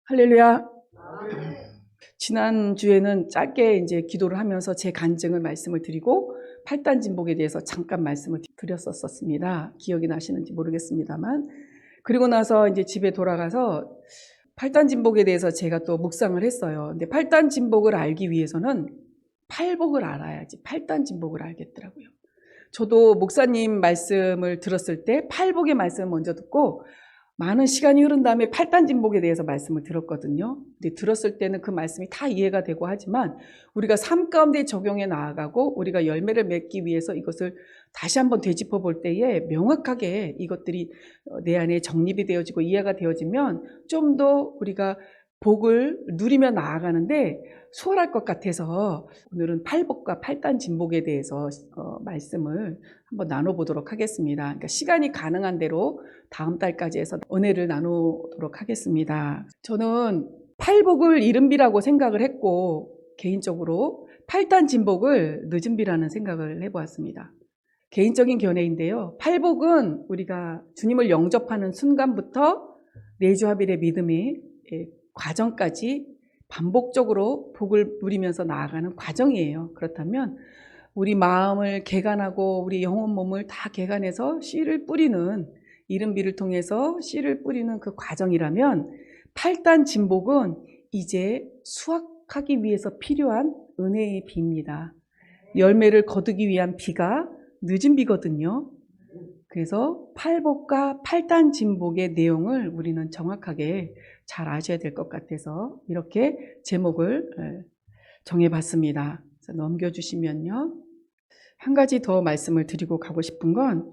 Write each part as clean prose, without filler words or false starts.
할렐루야. 지난주에는 짧게 이제 기도를 하면서 제 간증을 말씀을 드리고 팔단 진복에 대해서 잠깐 말씀을 드렸었습니다. 기억이 나시는지 모르겠습니다만. 그리고 나서 이제 집에 돌아가서 팔단 진복에 대해서 제가 또 묵상을 했어요. 근데 팔단 진복을 알기 위해서는 팔복을 알아야지 팔단 진복을 알겠더라고요. 저도 목사님 말씀을 들었을 때 팔복의 말씀을 먼저 듣고 많은 시간이 흐른 다음에 팔단 진복에 대해서 말씀을 들었거든요. 근데 들었을 때는 그 말씀이 다 이해가 되고 하지만 우리가 삶 가운데 적용해 나아가고 우리가 열매를 맺기 위해서 이것을 다시 한번 되짚어 볼 때에 명확하게 이것들이 내 안에 정립이 되어지고 이해가 되어지면 좀 더 우리가 복을 누리며 나아가는데 수월할 것 같아서 오늘은 팔복과 팔단 진복에 대해서 말씀을 한번 나눠보도록 하겠습니다. 그러니까 시간이 가능한 대로 다음 달까지 해서 은혜를 나누도록 하겠습니다. 저는 팔복을 이른 비라고 생각을 했고 개인적으로 팔단 진복을 늦은 비라는 생각을 해보았습니다. 개인적인 견해인데요. 팔복은 우리가 주님을 영접하는 순간부터 내주하빌의 믿음의 과정까지 반복적으로 복을 누리면서 나아가는 과정이에요. 그렇다면 우리 마음을 개간하고 우리 영혼 몸을 다 개간해서 씨를 뿌리는 이른 비를 통해서 씨를 뿌리는 그 과정이라면 팔단 진복은 이제 수확하기 위해서 필요한 은혜의 비입니다. 열매를 거두기 위한 비가 늦은 비거든요. 그래서 팔복과 팔단 진복의 내용을 우리는 정확하게 잘 아셔야 될 것 같아서 이렇게 제목을 정해봤습니다. 넘겨주시면요. 한 가지 더 말씀을 드리고 가고 싶은 건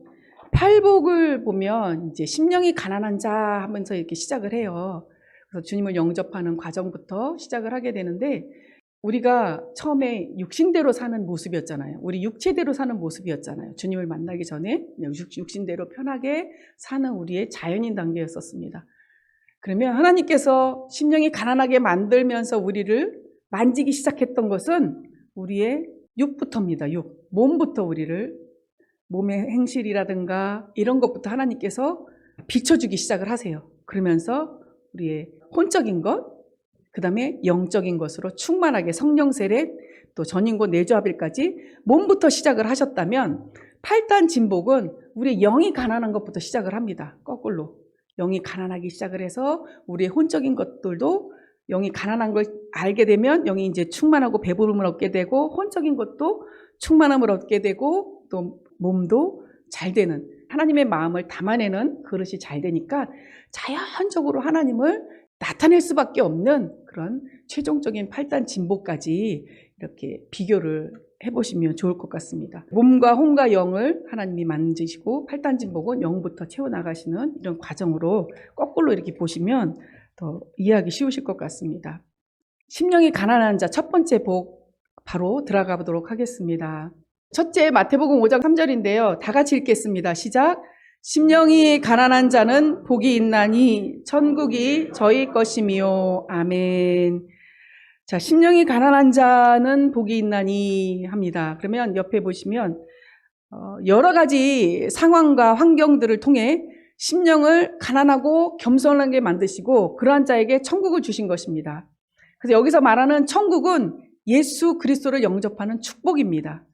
팔복을 보면 이제 심령이 가난한 자 하면서 이렇게 시작을 해요. 그래서 주님을 영접하는 과정부터 시작을 하게 되는데 우리가 처음에 육신대로 사는 모습이었잖아요. 우리 육체대로 사는 모습이었잖아요. 주님을 만나기 전에 육신대로 편하게 사는 우리의 자연인 단계였었습니다. 그러면 하나님께서 심령이 가난하게 만들면서 우리를 만지기 시작했던 것은 우리의 육부터입니다. 육, 몸부터 우리를 몸의 행실이라든가 이런 것부터 하나님께서 비춰주기 시작을 하세요. 그러면서 우리의 혼적인 것, 그 다음에 영적인 것으로 충만하게 성령 세례, 또 전인고 내주하빌까지 몸부터 시작을 하셨다면 팔단 진복은 우리의 영이 가난한 것부터 시작을 합니다. 거꾸로. 영이 가난하기 시작을 해서 우리의 혼적인 것들도 영이 가난한 걸 알게 되면 영이 이제 충만하고 배부름을 얻게 되고 혼적인 것도 충만함을 얻게 되고 또 몸도 잘 되는 하나님의 마음을 담아내는 그릇이 잘 되니까 자연적으로 하나님을 나타낼 수밖에 없는 그런 최종적인 팔단 진복까지 이렇게 비교를 해보시면 좋을 것 같습니다. 몸과 혼과 영을 하나님이 만지시고 팔단 진복은 영부터 채워나가시는 이런 과정으로 거꾸로 이렇게 보시면 더 이해하기 쉬우실 것 같습니다. 심령이 가난한 자 첫 번째 복 바로 들어가 보도록 하겠습니다. 첫째 마태복음 5장 3절인데요. 다 같이 읽겠습니다. 시작. 심령이 가난한 자는 복이 있나니 천국이 저희 것이미요. 아멘. 자, 심령이 가난한 자는 복이 있나니 합니다. 그러면 옆에 보시면 여러 가지 상황과 환경들을 통해 심령을 가난하고 겸손하게 만드시고 그러한 자에게 천국을 주신 것입니다. 그래서 여기서 말하는 천국은 예수 그리스도를 영접하는 축복입니다.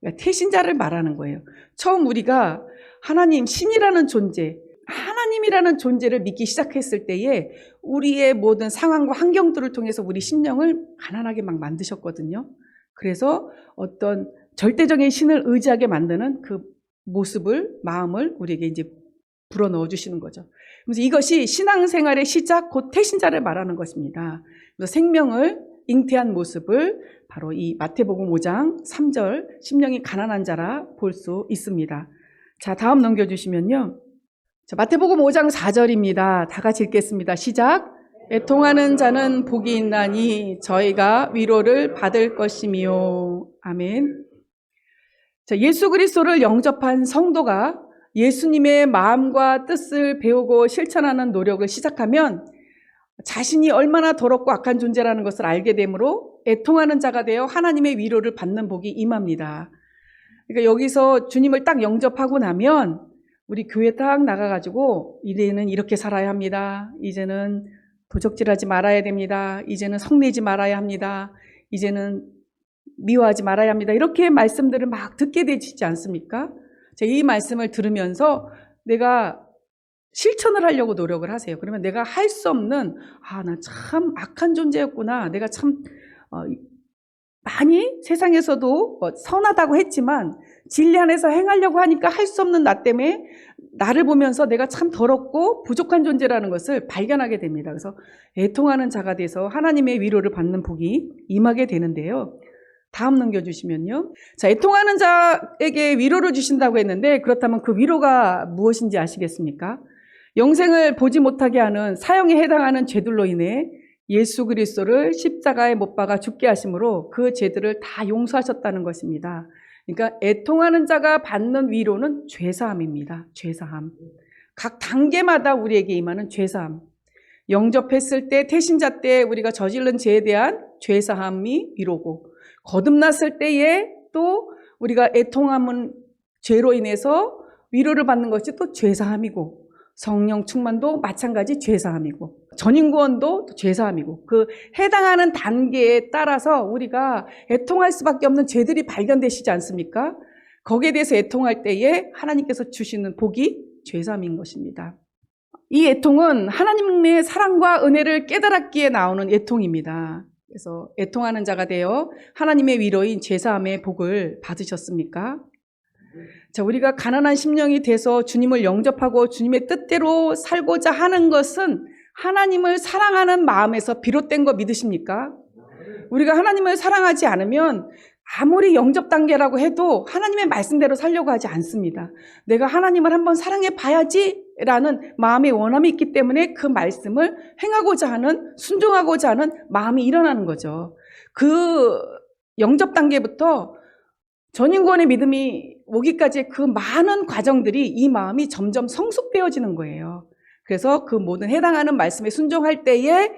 그러니까 태신자를 말하는 거예요. 처음 우리가 하나님, 신이라는 존재, 하나님이라는 존재를 믿기 시작했을 때에 우리의 모든 상황과 환경들을 통해서 우리 심령을 가난하게 막 만드셨거든요. 그래서 어떤 절대적인 신을 의지하게 만드는 그 모습을, 마음을 우리에게 이제 불어넣어 주시는 거죠. 그래서 이것이 신앙생활의 시작, 곧 태신자를 말하는 것입니다. 그래서 생명을 잉태한 모습을 바로 이 마태복음 5장 3절 심령이 가난한 자라 볼 수 있습니다. 자, 다음 넘겨주시면요. 자, 마태복음 5장 4절입니다. 다 같이 읽겠습니다. 시작. 애통하는 자는 복이 있나니 저희가 위로를 받을 것이미요. 아멘. 자, 예수 그리스도를 영접한 성도가 예수님의 마음과 뜻을 배우고 실천하는 노력을 시작하면 자신이 얼마나 더럽고 악한 존재라는 것을 알게 되므로 애통하는 자가 되어 하나님의 위로를 받는 복이 임합니다. 그러니까 여기서 주님을 딱 영접하고 나면 우리 교회 딱 나가가지고 이제는 이렇게 살아야 합니다. 이제는 도적질하지 말아야 됩니다. 이제는 성내지 말아야 합니다. 이제는 미워하지 말아야 합니다. 이렇게 말씀들을 막 듣게 되지 않습니까? 이 말씀을 들으면서 내가 실천을 하려고 노력을 하세요. 그러면 내가 할 수 없는, 나 참 악한 존재였구나. 내가 참 많이 세상에서도 선하다고 했지만 진리 안에서 행하려고 하니까 할 수 없는 나 때문에 나를 보면서 내가 참 더럽고 부족한 존재라는 것을 발견하게 됩니다. 그래서 애통하는 자가 돼서 하나님의 위로를 받는 복이 임하게 되는데요. 다음 넘겨주시면요. 자, 애통하는 자에게 위로를 주신다고 했는데 그렇다면 그 위로가 무엇인지 아시겠습니까? 영생을 보지 못하게 하는 사형에 해당하는 죄들로 인해 예수 그리스도를 십자가에 못 박아 죽게 하심으로 그 죄들을 다 용서하셨다는 것입니다. 그러니까 애통하는 자가 받는 위로는 죄사함입니다. 죄사함. 각 단계마다 우리에게 임하는 죄사함. 영접했을 때, 태신자 때 우리가 저지른 죄에 대한 죄사함이 위로고, 거듭났을 때에 또 우리가 애통함은 죄로 인해서 위로를 받는 것이 또 죄사함이고, 성령 충만도 마찬가지 죄사함이고, 전인구원도 죄사함이고, 그 해당하는 단계에 따라서 우리가 애통할 수밖에 없는 죄들이 발견되시지 않습니까? 거기에 대해서 애통할 때에 하나님께서 주시는 복이 죄사함인 것입니다. 이 애통은 하나님의 사랑과 은혜를 깨달았기에 나오는 애통입니다. 그래서 애통하는 자가 되어 하나님의 위로인 죄사함의 복을 받으셨습니까? 자, 우리가 가난한 심령이 돼서 주님을 영접하고 주님의 뜻대로 살고자 하는 것은 하나님을 사랑하는 마음에서 비롯된 거 믿으십니까? 우리가 하나님을 사랑하지 않으면 아무리 영접 단계라고 해도 하나님의 말씀대로 살려고 하지 않습니다. 내가 하나님을 한번 사랑해 봐야지라는 마음의 원함이 있기 때문에 그 말씀을 행하고자 하는, 순종하고자 하는 마음이 일어나는 거죠. 그 영접 단계부터 전인권의 믿음이 오기까지의 그 많은 과정들이 이 마음이 점점 성숙되어지는 거예요. 그래서 그 모든 해당하는 말씀에 순종할 때에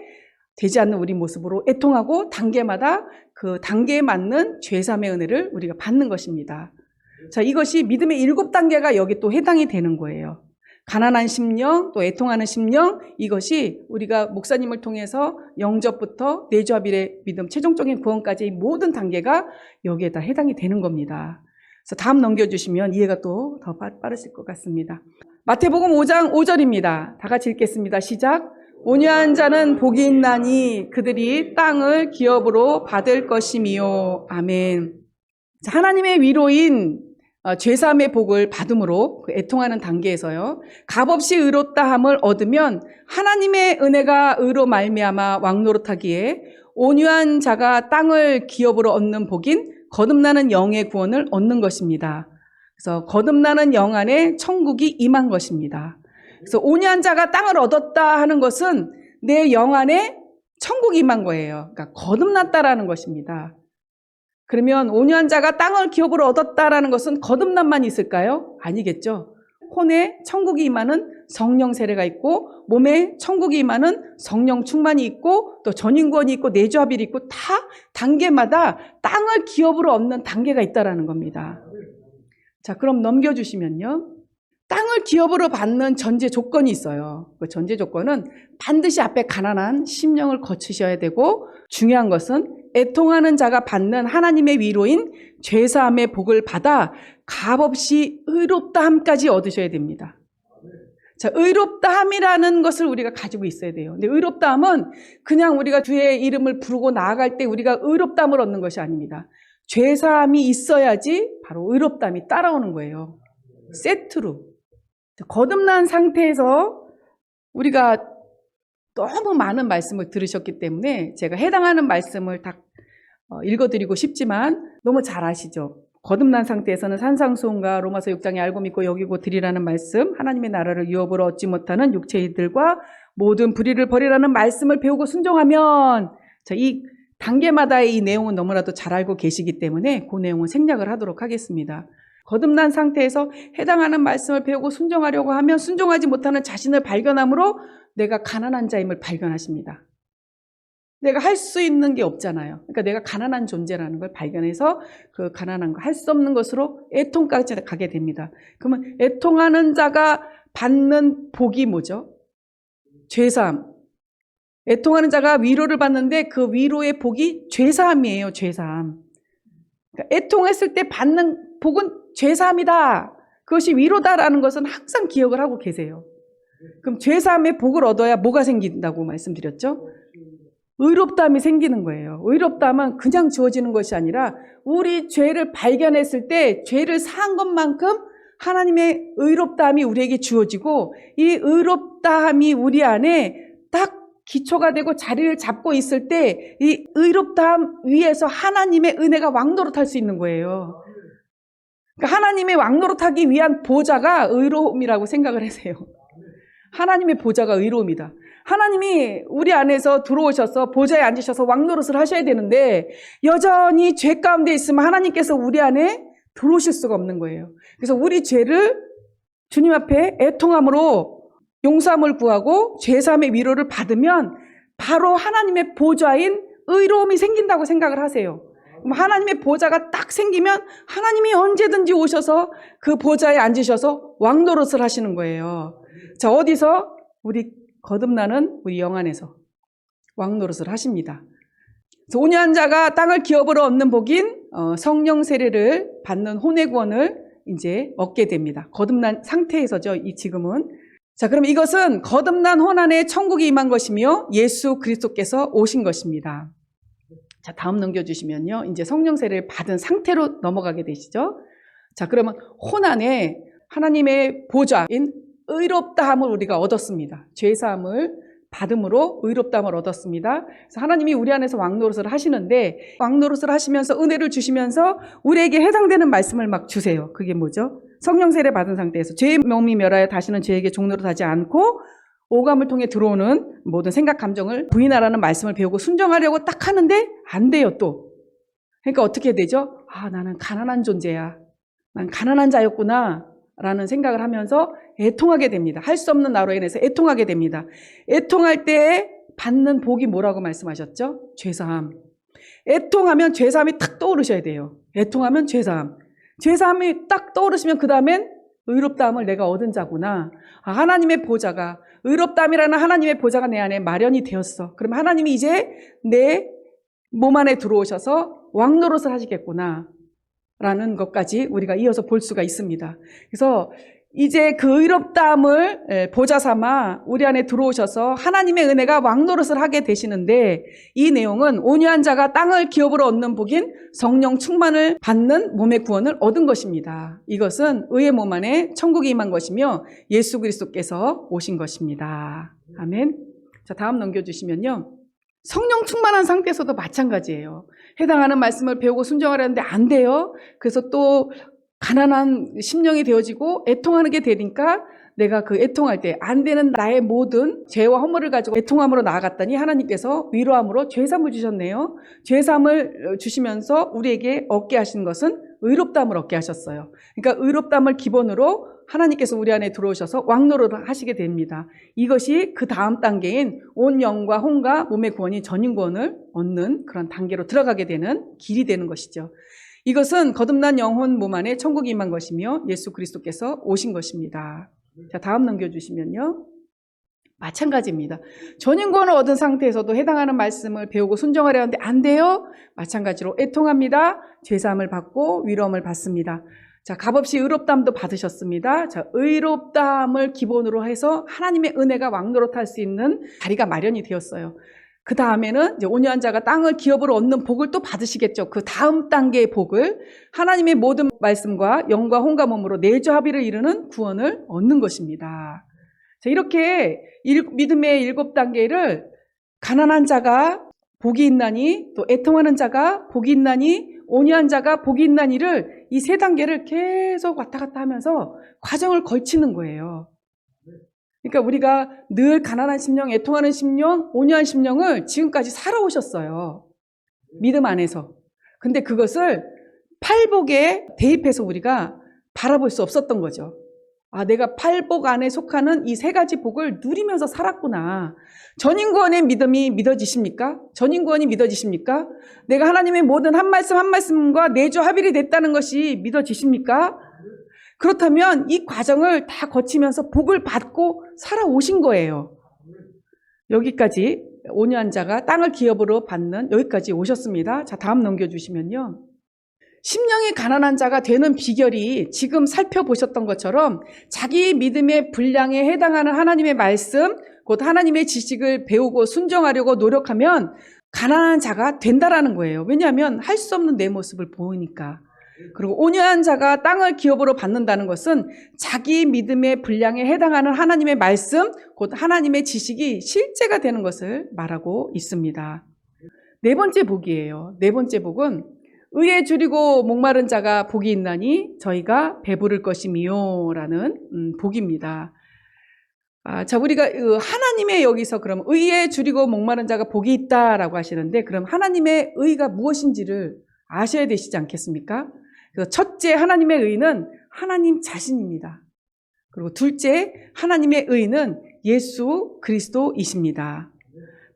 되지 않는 우리 모습으로 애통하고 단계마다 그 단계에 맞는 죄사함의 은혜를 우리가 받는 것입니다. 자, 이것이 믿음의 7단계가 여기 또 해당이 되는 거예요. 가난한 심령, 또 애통하는 심령, 이것이 우리가 목사님을 통해서 영접부터 내주합일의 믿음, 최종적인 구원까지 이 모든 단계가 여기에다 해당이 되는 겁니다. 그래서 다음 넘겨주시면 이해가 또 더 빠르실 것 같습니다. 마태복음 5장 5절입니다. 다 같이 읽겠습니다. 시작. 온유한 자는 복이 있나니 그들이 땅을 기업으로 받을 것이미요. 아멘. 자, 하나님의 위로인 죄사함의 복을 받음으로 그 애통하는 단계에서요, 값없이 의롭다함을 얻으면 하나님의 은혜가 의로 말미암아 왕노릇하기에 온유한 자가 땅을 기업으로 얻는 복인 거듭나는 영의 구원을 얻는 것입니다. 그래서 거듭나는 영 안에 천국이 임한 것입니다. 그래서 온유한 자가 땅을 얻었다 하는 것은 내 영 안에 천국이 임한 거예요. 그러니까 거듭났다라는 것입니다. 그러면 온유한 자가 땅을 기업으로 얻었다라는 것은 거듭남만 있을까요? 아니겠죠. 혼에 천국이 임하는 성령 세례가 있고 몸에 천국이 임하는 성령 충만이 있고 또 전인구원이 있고 내주합일이 있고 다 단계마다 땅을 기업으로 얻는 단계가 있다라는 겁니다. 자, 그럼 넘겨주시면요. 땅을 기업으로 받는 전제 조건이 있어요. 그 전제 조건은 반드시 앞에 가난한 심령을 거치셔야 되고, 중요한 것은 애통하는 자가 받는 하나님의 위로인 죄사함의 복을 받아 값없이 의롭다함까지 얻으셔야 됩니다. 자, 의롭다함이라는 것을 우리가 가지고 있어야 돼요. 근데 의롭다함은 그냥 우리가 주의 이름을 부르고 나아갈 때 우리가 의롭다함을 얻는 것이 아닙니다. 죄사함이 있어야지 바로 의롭다함이 따라오는 거예요. 세트로. 거듭난 상태에서 우리가 너무 많은 말씀을 들으셨기 때문에 제가 해당하는 말씀을 다 읽어드리고 싶지만 너무 잘 아시죠? 거듭난 상태에서는 산상수훈과 로마서 6장에 알고 믿고 여기고 드리라는 말씀, 하나님의 나라를 유업으로 얻지 못하는 육체이들과 모든 불의를 버리라는 말씀을 배우고 순종하면, 자, 이 단계마다의 이 내용은 너무나도 잘 알고 계시기 때문에 그 내용은 생략을 하도록 하겠습니다. 거듭난 상태에서 해당하는 말씀을 배우고 순종하려고 하면 순종하지 못하는 자신을 발견함으로 내가 가난한 자임을 발견하십니다. 내가 할 수 있는 게 없잖아요. 그러니까 내가 가난한 존재라는 걸 발견해서 그 가난한 거, 할 수 없는 것으로 애통까지 가게 됩니다. 그러면 애통하는 자가 받는 복이 뭐죠? 죄사함. 애통하는 자가 위로를 받는데 그 위로의 복이 죄사함이에요. 죄사함. 그러니까 애통했을 때 받는 복은 죄사함이다. 그것이 위로다라는 것은 항상 기억을 하고 계세요. 그럼 죄사함의 복을 얻어야 뭐가 생긴다고 말씀드렸죠? 의롭다함이 생기는 거예요. 의롭다함은 그냥 주어지는 것이 아니라 우리 죄를 발견했을 때 죄를 사한 것만큼 하나님의 의롭다함이 우리에게 주어지고 이 의롭다함이 우리 안에 딱 기초가 되고 자리를 잡고 있을 때 이 의롭다함 위에서 하나님의 은혜가 왕노릇할 수 있는 거예요. 그러니까 하나님의 왕노릇하기 위한 보좌가 의로움이라고 생각을 하세요. 하나님의 보좌가 의로움이다. 하나님이 우리 안에서 들어오셔서 보좌에 앉으셔서 왕노릇을 하셔야 되는데 여전히 죄 가운데 있으면 하나님께서 우리 안에 들어오실 수가 없는 거예요. 그래서 우리 죄를 주님 앞에 애통함으로 용서함을 구하고 죄사함의 위로를 받으면 바로 하나님의 보좌인 의로움이 생긴다고 생각을 하세요. 그럼 하나님의 보좌가 딱 생기면 하나님이 언제든지 오셔서 그 보좌에 앉으셔서 왕노릇을 하시는 거예요. 자, 어디서? 우리 거듭나는 우리 영 안에서 왕노릇을 하십니다. 그래서 온유한 자가 땅을 기업으로 얻는 복인 성령 세례를 받는 혼의 구원을 이제 얻게 됩니다. 거듭난 상태에서죠. 이 지금은. 자, 그럼 이것은 거듭난 혼 안에 천국이 임한 것이며 예수 그리스도께서 오신 것입니다. 자, 다음 넘겨주시면요. 이제 성령 세례를 받은 상태로 넘어가게 되시죠. 자, 그러면 혼 안에 하나님의 보좌인 의롭다함을 우리가 얻었습니다. 죄사함을 받음으로 의롭다함을 얻었습니다. 그래서 하나님이 우리 안에서 왕노릇을 하시는데 왕노릇을 하시면서 은혜를 주시면서 우리에게 해당되는 말씀을 막 주세요. 그게 뭐죠? 성령 세례 받은 상태에서 죄의 몸이 멸하여 다시는 죄에게 종노릇하지 않고 오감을 통해 들어오는 모든 생각, 감정을 부인하라는 말씀을 배우고 순종하려고 딱 하는데 안 돼요 또. 그러니까 어떻게 되죠? 아, 나는 가난한 존재야. 난 가난한 자였구나 라는 생각을 하면서 애통하게 됩니다. 할 수 없는 나로 인해서 애통하게 됩니다. 애통할 때 받는 복이 뭐라고 말씀하셨죠? 죄사함. 애통하면 죄사함이 탁 떠오르셔야 돼요. 애통하면 죄사함. 죄사함이 딱 떠오르시면 그 다음엔 의롭다함을 내가 얻은 자구나. 아, 하나님의 보좌가 의롭다함이라는 하나님의 보좌가 내 안에 마련이 되었어. 그럼 하나님이 이제 내 몸 안에 들어오셔서 왕노릇을 하시겠구나 라는 것까지 우리가 이어서 볼 수가 있습니다. 그래서 이제 그 의롭다함을 보좌 삼아 우리 안에 들어오셔서 하나님의 은혜가 왕노릇을 하게 되시는데 이 내용은 온유한 자가 땅을 기업으로 얻는 복인 성령 충만을 받는 몸의 구원을 얻은 것입니다. 이것은 의의 몸 안에 천국이 임한 것이며 예수 그리스도께서 오신 것입니다. 아멘. 자, 다음 넘겨주시면요. 성령 충만한 상태에서도 마찬가지예요. 해당하는 말씀을 배우고 순종하려는데 안 돼요. 그래서 또 가난한 심령이 되어지고 애통하는 게 되니까 내가 그 애통할 때 안 되는 나의 모든 죄와 허물을 가지고 애통함으로 나아갔더니 하나님께서 위로함으로 죄사함을 주셨네요. 죄사함을 주시면서 우리에게 얻게 하신 것은 의롭다함을 얻게 하셨어요. 그러니까 의롭다함을 기본으로 하나님께서 우리 안에 들어오셔서 왕노릇을 하시게 됩니다. 이것이 그 다음 단계인 온 영과 혼과 몸의 구원이 전인 구원을 얻는 그런 단계로 들어가게 되는 길이 되는 것이죠. 이것은 거듭난 영혼 몸 안에 천국이 임한 것이며 예수 그리스도께서 오신 것입니다. 자, 다음 넘겨주시면요. 마찬가지입니다. 전인구원을 얻은 상태에서도 해당하는 말씀을 배우고 순종하려 하는데 안 돼요. 마찬가지로 애통합니다. 죄사함을 받고 위로함을 받습니다. 자, 값없이 의롭다함도 받으셨습니다. 자, 의롭다함을 기본으로 해서 하나님의 은혜가 왕노릇할 수 있는 자리가 마련이 되었어요. 그 다음에는 이제 온유한 자가 땅을 기업으로 얻는 복을 또 받으시겠죠. 그 다음 단계의 복을 하나님의 모든 말씀과 영과 혼과 몸으로 내주 합의를 이루는 구원을 얻는 것입니다. 자, 이렇게 믿음의 7단계를 가난한 자가 복이 있나니 또 애통하는 자가 복이 있나니 온유한 자가 복이 있나니를 이 3단계를 계속 왔다 갔다 하면서 과정을 걸치는 거예요. 그러니까 우리가 늘 가난한 심령, 애통하는 심령, 온유한 심령을 지금까지 살아오셨어요. 믿음 안에서. 근데 그것을 팔복에 대입해서 우리가 바라볼 수 없었던 거죠. 아, 내가 팔복 안에 속하는 이 3가지 복을 누리면서 살았구나. 전인구원의 믿음이 믿어지십니까? 전인구원이 믿어지십니까? 내가 하나님의 모든 한 말씀 한 말씀과 내주 합일이 됐다는 것이 믿어지십니까? 그렇다면 이 과정을 다 거치면서 복을 받고 살아오신 거예요. 여기까지 온유한 자가 땅을 기업으로 받는 여기까지 오셨습니다. 자, 다음 넘겨주시면요. 심령이 가난한 자가 되는 비결이 지금 살펴보셨던 것처럼 자기 믿음의 분량에 해당하는 하나님의 말씀, 곧 하나님의 지식을 배우고 순종하려고 노력하면 가난한 자가 된다라는 거예요. 왜냐하면 할 수 없는 내 모습을 보이니까. 그리고 온유한 자가 땅을 기업으로 받는다는 것은 자기 믿음의 분량에 해당하는 하나님의 말씀, 곧 하나님의 지식이 실제가 되는 것을 말하고 있습니다. 네 번째 복이에요. 네 번째 복은 의에 줄이고 목마른 자가 복이 있나니 저희가 배부를 것이미요 라는 복입니다. 자, 우리가 하나님의 여기서 그럼 의에 줄이고 목마른 자가 복이 있다라고 하시는데 그럼 하나님의 의가 무엇인지를 아셔야 되시지 않겠습니까? 그래서 첫째 하나님의 의는 하나님 자신입니다. 그리고 둘째 하나님의 의는 예수 그리스도이십니다.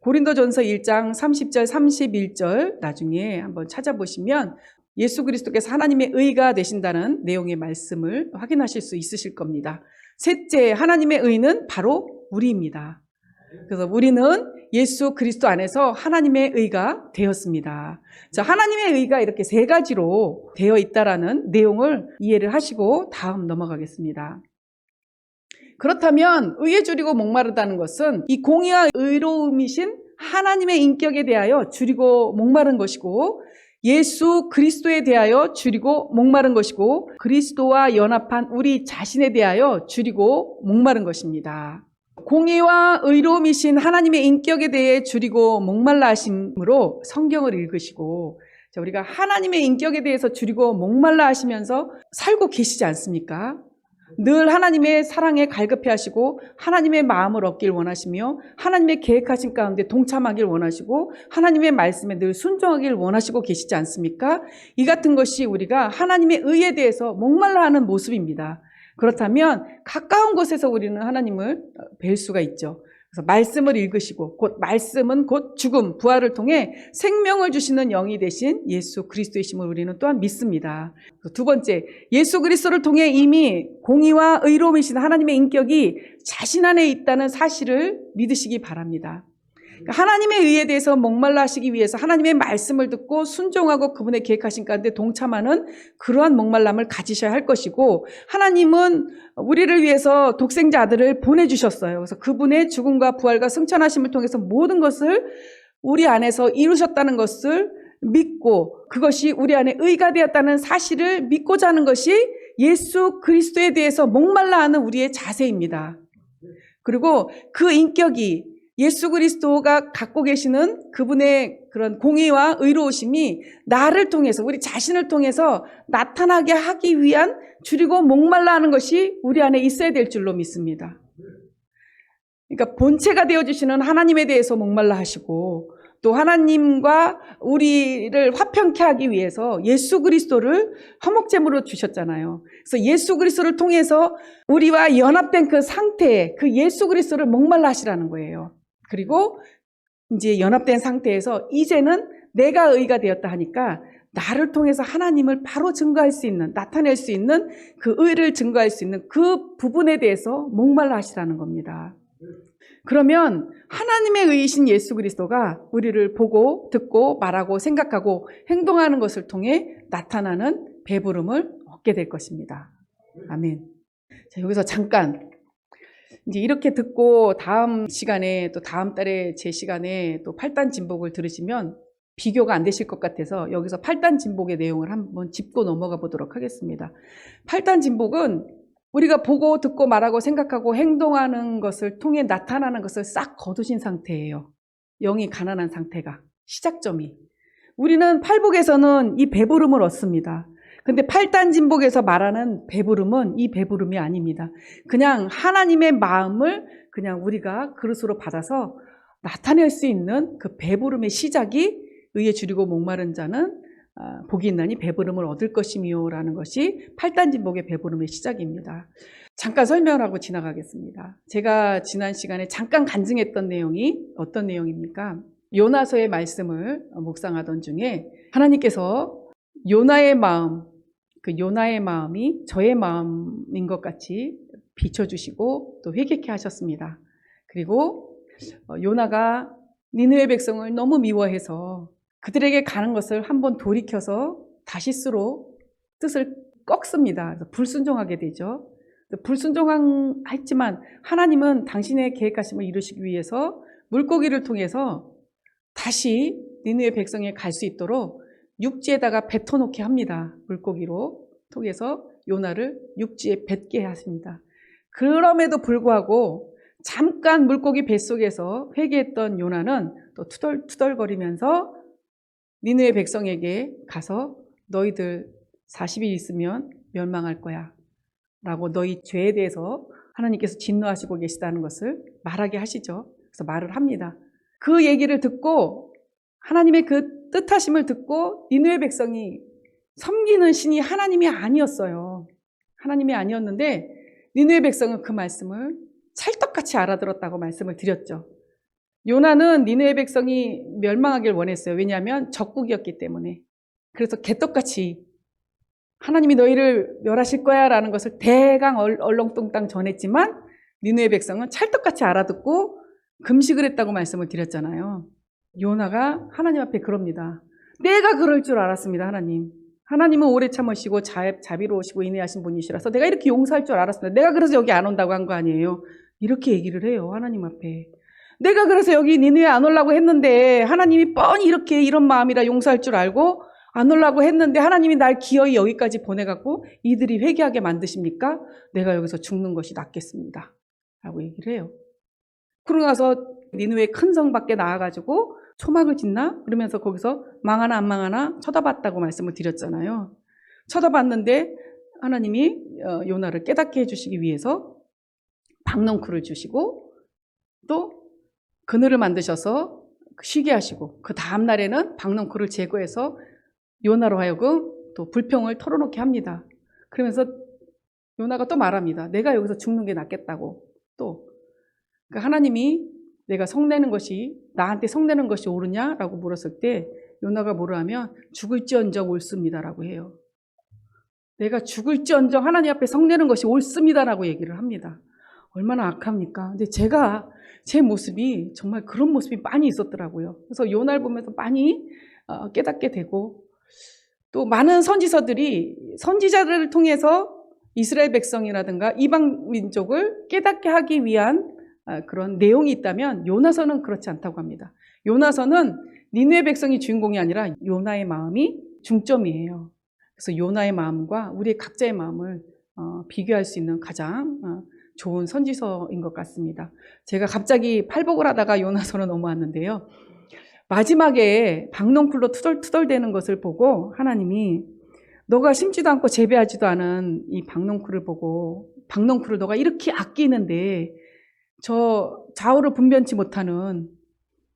고린도전서 1장 30절 31절 나중에 한번 찾아보시면 예수 그리스도께서 하나님의 의가 되신다는 내용의 말씀을 확인하실 수 있으실 겁니다. 셋째 하나님의 의는 바로 우리입니다. 그래서 우리는 예수 그리스도 안에서 하나님의 의가 되었습니다. 자, 하나님의 의가 이렇게 세 가지로 되어 있다라는 내용을 이해를 하시고 다음 넘어가겠습니다. 그렇다면 의에 줄이고 목마르다는 것은 이 공의와 의로움이신 하나님의 인격에 대하여 줄이고 목마른 것이고 예수 그리스도에 대하여 줄이고 목마른 것이고 그리스도와 연합한 우리 자신에 대하여 줄이고 목마른 것입니다. 공의와 의로움이신 하나님의 인격에 대해 줄이고 목말라 하심으로 성경을 읽으시고 우리가 하나님의 인격에 대해서 줄이고 목말라 하시면서 살고 계시지 않습니까? 늘 하나님의 사랑에 갈급해 하시고 하나님의 마음을 얻길 원하시며 하나님의 계획하신 가운데 동참하길 원하시고 하나님의 말씀에 늘 순종하길 원하시고 계시지 않습니까? 이 같은 것이 우리가 하나님의 의에 대해서 목말라 하는 모습입니다. 그렇다면 가까운 곳에서 우리는 하나님을 뵐 수가 있죠. 그래서 말씀을 읽으시고 곧 말씀은 곧 죽음, 부활을 통해 생명을 주시는 영이 되신 예수 그리스도이심을 우리는 또한 믿습니다. 두 번째, 예수 그리스도를 통해 이미 공의와 의로움이신 하나님의 인격이 자신 안에 있다는 사실을 믿으시기 바랍니다. 하나님의 의에 대해서 목말라 하시기 위해서 하나님의 말씀을 듣고 순종하고 그분의 계획하신 가운데 동참하는 그러한 목말람을 가지셔야 할 것이고 하나님은 우리를 위해서 독생자 아들을 보내주셨어요. 그래서 그분의 죽음과 부활과 승천하심을 통해서 모든 것을 우리 안에서 이루셨다는 것을 믿고 그것이 우리 안에 의가 되었다는 사실을 믿고자 하는 것이 예수 그리스도에 대해서 목말라 하는 우리의 자세입니다. 그리고 그 인격이 예수 그리스도가 갖고 계시는 그분의 그런 공의와 의로우심이 나를 통해서 우리 자신을 통해서 나타나게 하기 위한 줄이고 목말라 하는 것이 우리 안에 있어야 될 줄로 믿습니다. 그러니까 본체가 되어주시는 하나님에 대해서 목말라 하시고 또 하나님과 우리를 화평케 하기 위해서 예수 그리스도를 화목제물로 주셨잖아요. 그래서 예수 그리스도를 통해서 우리와 연합된 그 상태에 그 예수 그리스도를 목말라 하시라는 거예요. 그리고 이제 연합된 상태에서 이제는 내가 의가 되었다 하니까 나를 통해서 하나님을 바로 증거할 수 있는, 나타낼 수 있는 그 의를 증거할 수 있는 그 부분에 대해서 목말라 하시라는 겁니다. 그러면 하나님의 의이신 예수 그리스도가 우리를 보고 듣고 말하고 생각하고 행동하는 것을 통해 나타나는 배부름을 얻게 될 것입니다. 아멘. 자, 여기서 잠깐 이제 이렇게 듣고 다음 시간에 또 다음 달에 제 시간에 또 8단 진복을 들으시면 비교가 안 되실 것 같아서 여기서 8단 진복의 내용을 한번 짚고 넘어가 보도록 하겠습니다. 8단 진복은 우리가 보고 듣고 말하고 생각하고 행동하는 것을 통해 나타나는 것을 싹 거두신 상태예요. 영이 가난한 상태가 시작점이. 우리는 팔복에서는 이 배부름을 얻습니다. 근데 8단 진복에서 말하는 배부름은 이 배부름이 아닙니다. 그냥 하나님의 마음을 그냥 우리가 그릇으로 받아서 나타낼 수 있는 그 배부름의 시작이 의에 줄이고 목마른 자는 복이 있나니 배부름을 얻을 것이미요 라는 것이 8단 진복의 배부름의 시작입니다. 잠깐 설명을 하고 지나가겠습니다. 제가 지난 시간에 잠깐 간증했던 내용이 어떤 내용입니까? 요나서의 말씀을 묵상하던 중에 하나님께서 요나의 마음, 그 요나의 마음이 저의 마음인 것 같이 비춰주시고 또 회개케 하셨습니다. 그리고 요나가 니느웨 백성을 너무 미워해서 그들에게 가는 것을 한번 돌이켜서 다시스로 뜻을 꺾습니다. 그래서 불순종하게 되죠. 불순종했지만 하나님은 당신의 계획하심을 이루시기 위해서 물고기를 통해서 다시 니느웨 백성에 갈 수 있도록 육지에다가 뱉어놓게 합니다. 물고기로 통해서 요나를 육지에 뱉게 하십니다. 그럼에도 불구하고 잠깐 물고기 뱃속에서 회개했던 요나는 또 투덜투덜거리면서 니느웨 백성에게 가서 너희들 40일 있으면 멸망할 거야 라고 너희 죄에 대해서 하나님께서 진노하시고 계시다는 것을 말하게 하시죠. 그래서 말을 합니다. 그 얘기를 듣고 하나님의 그 뜻하심을 듣고 니느웨 백성이 섬기는 신이 하나님이 아니었어요. 하나님이 아니었는데 니느웨 백성은 그 말씀을 찰떡같이 알아들었다고 말씀을 드렸죠. 요나는 니느웨 백성이 멸망하길 원했어요. 왜냐하면 적국이었기 때문에. 그래서 개떡같이 하나님이 너희를 멸하실 거야 라는 것을 대강 얼렁뚱땅 전했지만 니느웨 백성은 찰떡같이 알아듣고 금식을 했다고 말씀을 드렸잖아요. 요나가 하나님 앞에 그럽니다. 내가 그럴 줄 알았습니다. 하나님은 오래 참으시고 자비로우시고 인내하신 분이시라서 내가 이렇게 용서할 줄 알았습니다. 내가 그래서 여기 안 온다고 한 거 아니에요. 이렇게 얘기를 해요. 하나님 앞에. 내가 그래서 여기 니느웨 안 오려고 했는데 하나님이 뻔히 이런 마음이라 용서할 줄 알고 안 오려고 했는데 하나님이 날 기어이 여기까지 보내갖고 이들이 회개하게 만드십니까? 내가 여기서 죽는 것이 낫겠습니다. 라고 얘기를 해요. 그러고 나서 니느웨 큰 성 밖에 나와가지고 초막을 짓나? 그러면서 거기서 망하나 안 망하나 쳐다봤다고 말씀을 드렸잖아요. 쳐다봤는데 하나님이 요나를 깨닫게 해주시기 위해서 박넝쿨을 주시고 또 그늘을 만드셔서 쉬게 하시고 그 다음 날에는 박넝쿨을 제거해서 요나로 하여금 또 불평을 털어놓게 합니다. 그러면서 요나가 또 말합니다. 내가 여기서 죽는 게 낫겠다고. 또 그러니까 하나님이 내가 성내는 것이 나한테 성내는 것이 옳으냐라고 물었을 때 요나가 뭐라 하면 죽을지언정 옳습니다라고 해요. 내가 죽을지언정 하나님 앞에 성내는 것이 옳습니다라고 얘기를 합니다. 얼마나 악합니까? 근데 제 모습이 정말 그런 모습이 많이 있었더라고요. 그래서 요나를 보면서 많이 깨닫게 되고 또 많은 선지자들을 통해서 이스라엘 백성이라든가 이방 민족을 깨닫게 하기 위한 그런 내용이 있다면 요나서는 그렇지 않다고 합니다. 요나서는 니느웨 백성이 주인공이 아니라 요나의 마음이 중점이에요. 그래서 요나의 마음과 우리의 각자의 마음을 비교할 수 있는 가장 좋은 선지서인 것 같습니다. 제가 갑자기 팔복을 하다가 요나서로 넘어왔는데요. 마지막에 박넝쿨로 투덜투덜대는 것을 보고 하나님이 너가 심지도 않고 재배하지도 않은 이 박넝쿨을 보고 박넝쿨을 너가 이렇게 아끼는데 저 좌우를 분변치 못하는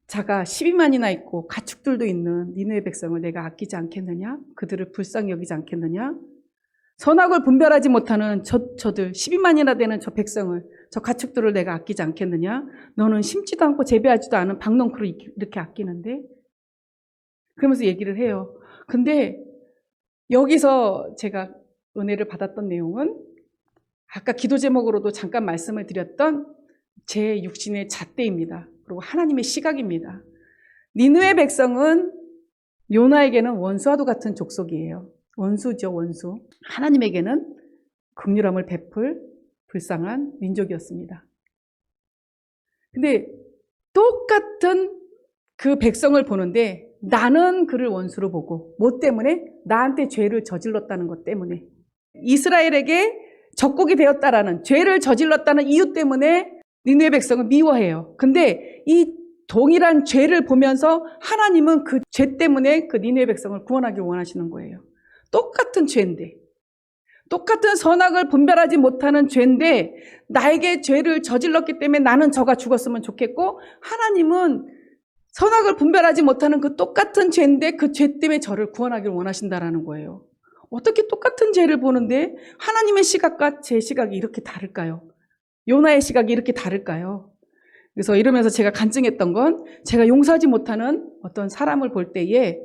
자가 12만이나 있고 가축들도 있는 니느웨 백성을 내가 아끼지 않겠느냐? 그들을 불쌍히 여기지 않겠느냐? 선악을 분별하지 못하는 저들 12만이나 되는 저 백성을 저 가축들을 내가 아끼지 않겠느냐? 너는 심지도 않고 재배하지도 않은 박넝쿨을 이렇게 아끼는데? 그러면서 얘기를 해요. 근데 여기서 제가 은혜를 받았던 내용은 아까 기도 제목으로도 잠깐 말씀을 드렸던 제 육신의 잣대입니다. 그리고 하나님의 시각입니다. 니느웨 백성은 요나에게는 원수와도 같은 족속이에요. 원수죠, 원수. 하나님에게는 긍휼함을 베풀 불쌍한 민족이었습니다. 근데 똑같은 그 백성을 보는데 나는 그를 원수로 보고 뭐 때문에? 나한테 죄를 저질렀다는 것 때문에 이스라엘에게 적국이 되었다라는 죄를 저질렀다는 이유 때문에 니느웨 백성을 미워해요. 근데 이 동일한 죄를 보면서 하나님은 그 죄 때문에 그 니느웨 백성을 구원하길 원하시는 거예요. 똑같은 죄인데 똑같은 선악을 분별하지 못하는 죄인데 나에게 죄를 저질렀기 때문에 나는 저가 죽었으면 좋겠고 하나님은 선악을 분별하지 못하는 그 똑같은 죄인데 그 죄 때문에 저를 구원하길 원하신다라는 거예요. 어떻게 똑같은 죄를 보는데 하나님의 시각과 제 시각이 이렇게 다를까요? 요나의 시각이 이렇게 다를까요? 그래서 이러면서 제가 간증했던 건 제가 용서하지 못하는 어떤 사람을 볼 때에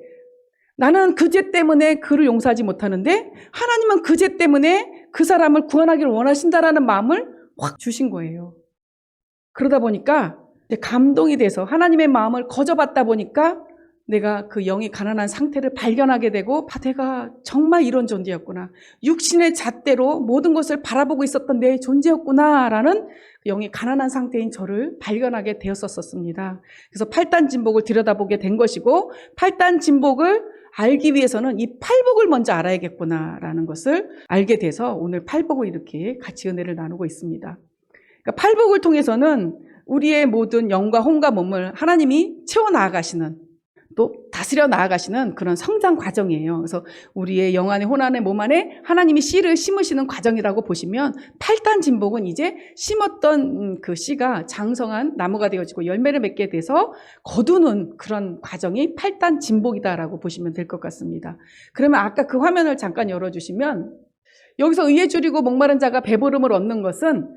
나는 그 죄 때문에 그를 용서하지 못하는데 하나님은 그 죄 때문에 그 사람을 구원하기를 원하신다라는 마음을 확 주신 거예요. 그러다 보니까 감동이 돼서 하나님의 마음을 거저받다 보니까 내가 그 영이 가난한 상태를 발견하게 되고 내가 정말 이런 존재였구나. 육신의 잣대로 모든 것을 바라보고 있었던 내 존재였구나라는 영이 가난한 상태인 저를 발견하게 되었었습니다. 그래서 팔단진복을 들여다보게 된 것이고 팔단진복을 알기 위해서는 이 팔복을 먼저 알아야겠구나라는 것을 알게 돼서 오늘 팔복을 이렇게 같이 은혜를 나누고 있습니다. 그러니까 팔복을 통해서는 우리의 모든 영과 혼과 몸을 하나님이 채워나가시는 또 다스려 나아가시는 그런 성장 과정이에요. 그래서 우리의 영 안에 혼 안에 몸 안에 하나님이 씨를 심으시는 과정이라고 보시면 팔단진복은 이제 심었던 그 씨가 장성한 나무가 되어지고 열매를 맺게 돼서 거두는 그런 과정이 팔단진복이다라고 보시면 될 것 같습니다. 그러면 아까 그 화면을 잠깐 열어주시면 여기서 의에 줄이고 목마른 자가 배부름을 얻는 것은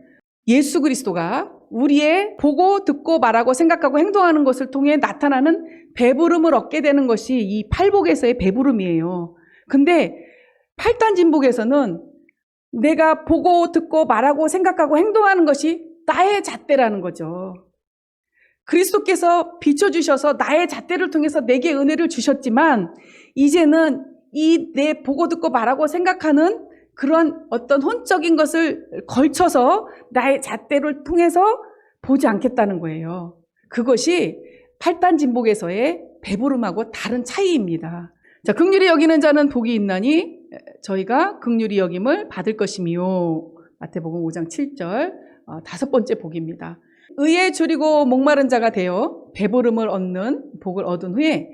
예수 그리스도가 우리의 보고 듣고 말하고 생각하고 행동하는 것을 통해 나타나는 배부름을 얻게 되는 것이 이 팔복에서의 배부름이에요. 근데 팔단진복에서는 내가 보고 듣고 말하고 생각하고 행동하는 것이 나의 잣대라는 거죠. 그리스도께서 비춰주셔서 나의 잣대를 통해서 내게 은혜를 주셨지만 이제는 이 내 보고 듣고 말하고 생각하는 그런 어떤 혼적인 것을 걸쳐서 나의 잣대를 통해서 보지 않겠다는 거예요. 그것이 팔단진복에서의 배부름하고 다른 차이입니다. 자, 긍휼히 여기는 자는 복이 있나니 저희가 긍휼히 여김을 받을 것이미요. 마태복음 5장 7절 5번째 복입니다. 의에 줄이고 목마른 자가 되어 배부름을 얻는 복을 얻은 후에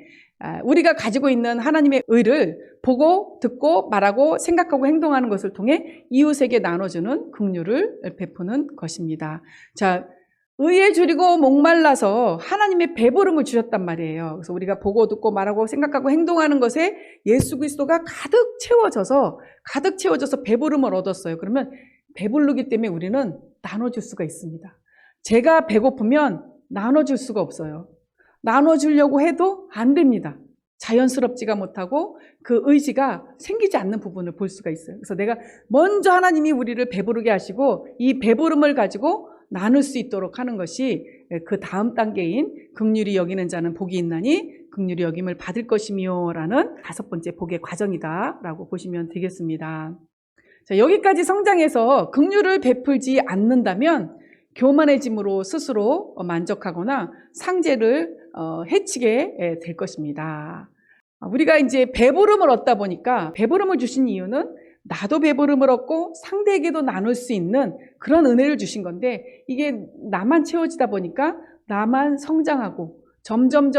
우리가 가지고 있는 하나님의 의를 보고 듣고 말하고 생각하고 행동하는 것을 통해 이웃에게 나눠주는 긍휼을 베푸는 것입니다. 자, 의에 줄이고 목말라서 하나님의 배부름을 주셨단 말이에요. 그래서 우리가 보고 듣고 말하고 생각하고 행동하는 것에 예수 그리스도가 가득 채워져서 배부름을 얻었어요. 그러면 배부르기 때문에 우리는 나눠줄 수가 있습니다. 제가 배고프면 나눠줄 수가 없어요. 나눠주려고 해도 안 됩니다. 자연스럽지가 못하고 그 의지가 생기지 않는 부분을 볼 수가 있어요. 그래서 내가 먼저 하나님이 우리를 배부르게 하시고 이 배부름을 가지고 나눌 수 있도록 하는 것이 그 다음 단계인 긍휼히 여기는 자는 복이 있나니 긍휼히 여김을 받을 것이며 라는 5번째 복의 과정이다라고 보시면 되겠습니다. 자, 여기까지 성장해서 긍휼을 베풀지 않는다면 교만해짐으로 스스로 만족하거나 상제를 해치게 될 것입니다. 우리가 이제 배부름을 얻다 보니까 배부름을 주신 이유는 나도 배부름을 얻고 상대에게도 나눌 수 있는 그런 은혜를 주신 건데 이게 나만 채워지다 보니까 나만 성장하고 점점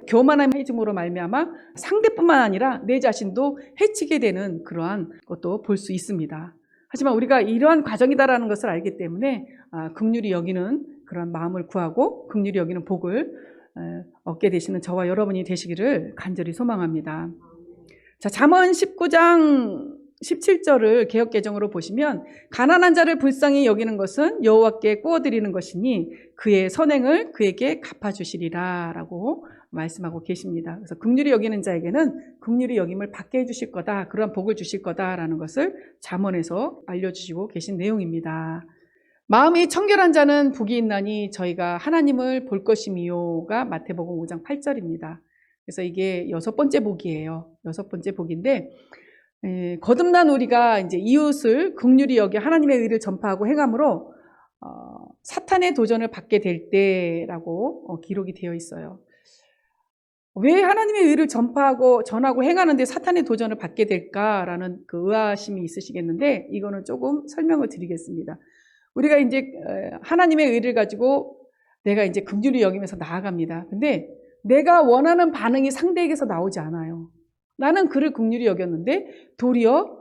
교만해짐으로 말미암아 상대뿐만 아니라 내 자신도 해치게 되는 그러한 것도 볼 수 있습니다. 하지만 우리가 이러한 과정이다라는 것을 알기 때문에 긍휼히 여기는 그런 마음을 구하고 긍휼히 여기는 복을 얻게 되시는 저와 여러분이 되시기를 간절히 소망합니다. 자, 잠언 19장 17절을 개역개정으로 보시면 가난한 자를 불쌍히 여기는 것은 여호와께 구워드리는 것이니 그의 선행을 그에게 갚아주시리라 라고 말씀하고 계십니다. 그래서 긍휼히 여기는 자에게는 긍휼히 여김을 받게 해주실 거다, 그런 복을 주실 거다라는 것을 잠언에서 알려주시고 계신 내용입니다. 마음이 청결한 자는 복이 있나니 저희가 하나님을 볼 것이미요가 마태복음 5장 8절입니다. 그래서 이게 6번째 복이에요. 6번째 복인데 거듭난 우리가 이제 이웃을 긍휼히 여겨 하나님의 의를 전파하고 행함으로 사탄의 도전을 받게 될 때라고 기록이 되어 있어요. 왜 하나님의 의를 전하고 행하는데 사탄의 도전을 받게 될까라는 그 의아심이 있으시겠는데 이거는 조금 설명을 드리겠습니다. 우리가 이제 하나님의 의를 가지고 내가 이제 긍휼히 여기면서 나아갑니다. 근데 내가 원하는 반응이 상대에게서 나오지 않아요. 나는 그를 긍휼히 여겼는데 도리어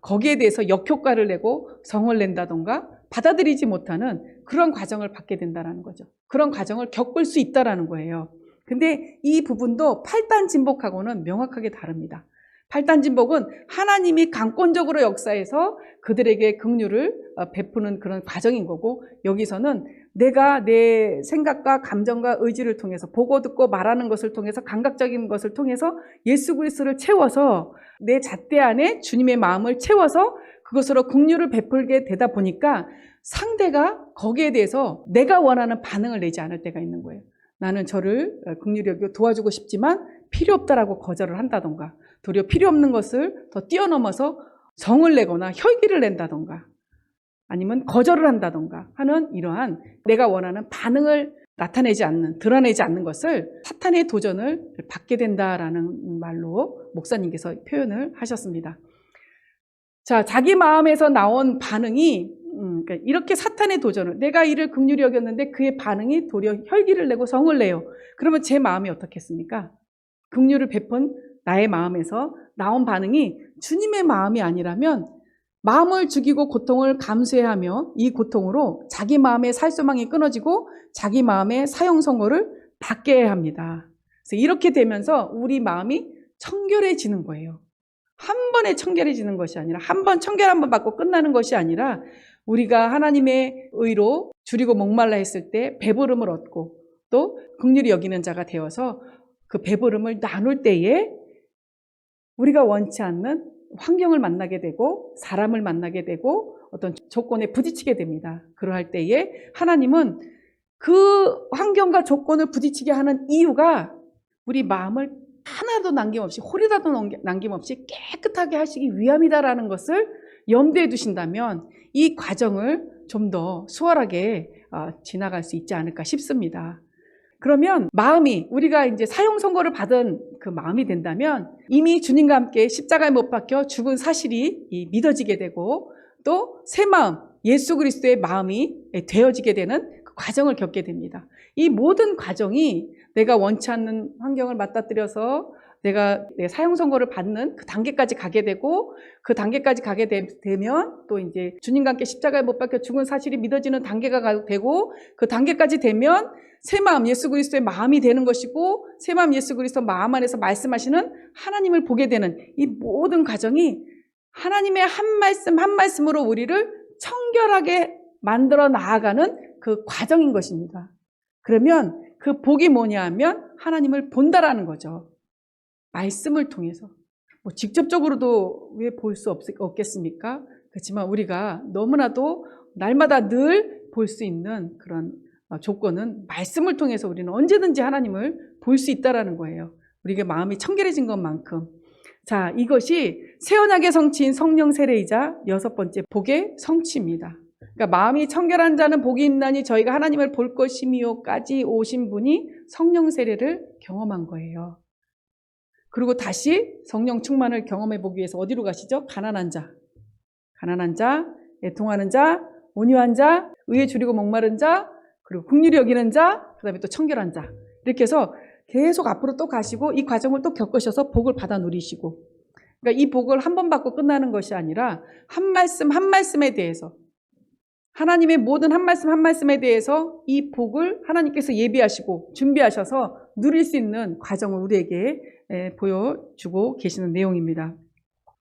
거기에 대해서 역효과를 내고 성을 낸다던가 받아들이지 못하는 그런 과정을 받게 된다는 거죠. 그런 과정을 겪을 수 있다는 거예요. 근데 이 부분도 팔단진복하고는 명확하게 다릅니다. 팔단진복은 하나님이 강권적으로 역사해서 그들에게 긍휼을 베푸는 그런 과정인 거고, 여기서는 내가 내 생각과 감정과 의지를 통해서 보고 듣고 말하는 것을 통해서 감각적인 것을 통해서 예수 그리스도를 채워서 내 잣대 안에 주님의 마음을 채워서 그것으로 긍휼을 베풀게 되다 보니까 상대가 거기에 대해서 내가 원하는 반응을 내지 않을 때가 있는 거예요. 나는 저를 긍휼히 여기고 도와주고 싶지만 필요 없다라고 거절을 한다던가, 도리어 필요 없는 것을 더 뛰어넘어서 정을 내거나 혈기를 낸다던가, 아니면 거절을 한다던가 하는 이러한 내가 원하는 반응을 나타내지 않는, 드러내지 않는 것을 사탄의 도전을 받게 된다라는 말로 목사님께서 표현을 하셨습니다. 자, 자기 마음에서 나온 반응이 그러니까 이렇게 사탄의 도전을, 내가 이를 긍휼히 여겼는데 그의 반응이 도리어 혈기를 내고 성을 내요. 그러면 제 마음이 어떻겠습니까? 긍휼을 베푼 나의 마음에서 나온 반응이 주님의 마음이 아니라면 마음을 죽이고 고통을 감수해하며 이 고통으로 자기 마음의 살소망이 끊어지고 자기 마음의 사형선고를 받게 합니다. 그래서 이렇게 되면서 우리 마음이 청결해지는 거예요. 한 번에 청결해지는 것이 아니라, 한 번 청결 한 번 받고 끝나는 것이 아니라, 우리가 하나님의 의로 줄이고 목말라 했을 때 배부름을 얻고 또 긍휼히 여기는 자가 되어서 그 배부름을 나눌 때에 우리가 원치 않는 환경을 만나게 되고 사람을 만나게 되고 어떤 조건에 부딪히게 됩니다. 그러할 때에 하나님은 그 환경과 조건을 부딪히게 하는 이유가 우리 마음을 하나도 남김없이, 홀이라도 남김없이 깨끗하게 하시기 위함이다라는 것을 염두에 두신다면 이 과정을 좀 더 수월하게 지나갈 수 있지 않을까 싶습니다. 그러면 마음이, 우리가 이제 사형 선고를 받은 그 마음이 된다면 이미 주님과 함께 십자가에 못 박혀 죽은 사실이 믿어지게 되고 또 새 마음, 예수 그리스도의 마음이 되어지게 되는 그 과정을 겪게 됩니다. 이 모든 과정이 내가 원치 않는 환경을 맞닥뜨려서 내가 내 사형 선고를 받는 그 단계까지 가게 되고, 그 단계까지 가게 되면 또 이제 주님과 함께 십자가에 못 박혀 죽은 사실이 믿어지는 단계가 되고, 그 단계까지 되면 새 마음, 예수 그리스도의 마음이 되는 것이고, 새 마음 예수 그리스도 마음 안에서 말씀하시는 하나님을 보게 되는 이 모든 과정이 하나님의 한 말씀 한 말씀으로 우리를 청결하게 만들어 나아가는 그 과정인 것입니다. 그러면 그 복이 뭐냐 하면 하나님을 본다라는 거죠. 말씀을 통해서. 뭐 직접적으로도 왜 볼 수 없겠습니까? 그렇지만 우리가 너무나도 날마다 늘 볼 수 있는 그런 조건은 말씀을 통해서 우리는 언제든지 하나님을 볼 수 있다라는 거예요. 우리가 마음이 청결해진 것만큼. 자, 이것이 새 언약의 성취인 성령 세례이자 6번째 복의 성취입니다. 그러니까 마음이 청결한 자는 복이 있나니 저희가 하나님을 볼 것이미요까지 오신 분이 성령 세례를 경험한 거예요. 그리고 다시 성령 충만을 경험해 보기 위해서 어디로 가시죠? 가난한 자, 애통하는 자, 온유한 자, 의에 줄이고 목마른 자, 그리고 긍휼히 여기는 자, 그 다음에 또 청결한 자. 이렇게 해서 계속 앞으로 또 가시고 이 과정을 또 겪으셔서 복을 받아 누리시고, 그러니까 이 복을 한 번 받고 끝나는 것이 아니라 한 말씀 한 말씀에 대해서, 하나님의 모든 한 말씀 한 말씀에 대해서 이 복을 하나님께서 예비하시고 준비하셔서 누릴 수 있는 과정을 우리에게 보여주고 계시는 내용입니다.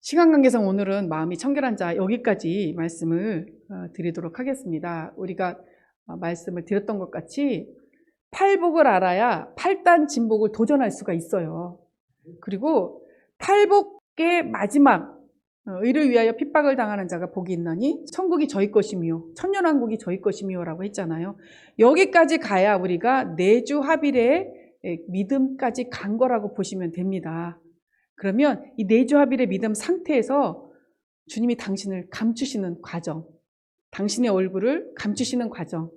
시간 관계상 오늘은 마음이 청결한 자 여기까지 말씀을 드리도록 하겠습니다. 우리가 말씀을 드렸던 것 같이 팔복을 알아야 팔단 진복을 도전할 수가 있어요. 그리고 팔복의 마지막, 의를 위하여 핍박을 당하는 자가 복이 있나니 천국이 저희 것이미요 천년왕국이 저희 것이미요라고 했잖아요. 여기까지 가야 우리가 내주 합일의 믿음까지 간 거라고 보시면 됩니다. 그러면 이 내주 합일의 믿음 상태에서 주님이 당신을 감추시는 과정, 당신의 얼굴을 감추시는 과정,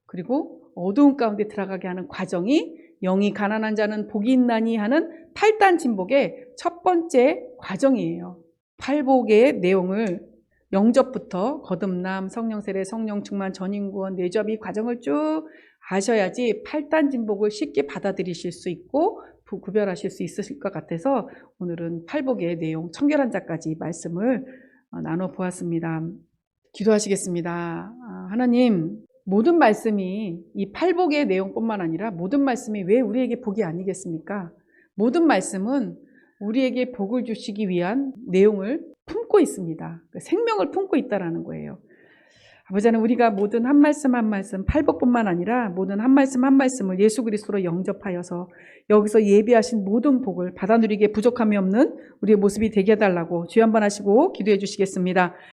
그리고 어두운 가운데 들어가게 하는 과정이 영이 가난한 자는 복이 있나니 하는 팔단 진복의 첫 번째 과정이에요. 팔복의 내용을 영접부터 거듭남, 성령 세례, 성령 충만, 전인구원, 내주합 이 과정을 쭉 아셔야지 팔단 진복을 쉽게 받아들이실 수 있고 구별하실 수 있으실 것 같아서 오늘은 팔복의 내용, 청결한 자까지 말씀을 나눠보았습니다. 기도하시겠습니다. 하나님, 모든 말씀이 이 팔복의 내용뿐만 아니라 모든 말씀이 왜 우리에게 복이 아니겠습니까? 모든 말씀은 우리에게 복을 주시기 위한 내용을 품고 있습니다. 생명을 품고 있다는 거예요. 아버지 하나님, 우리가 모든 한 말씀 한 말씀, 팔복뿐만 아니라 모든 한 말씀 한 말씀을 예수 그리스도로 영접하여서 여기서 예비하신 모든 복을 받아 누리기에 부족함이 없는 우리의 모습이 되게 해달라고 주여 한번 하시고 기도해 주시겠습니다.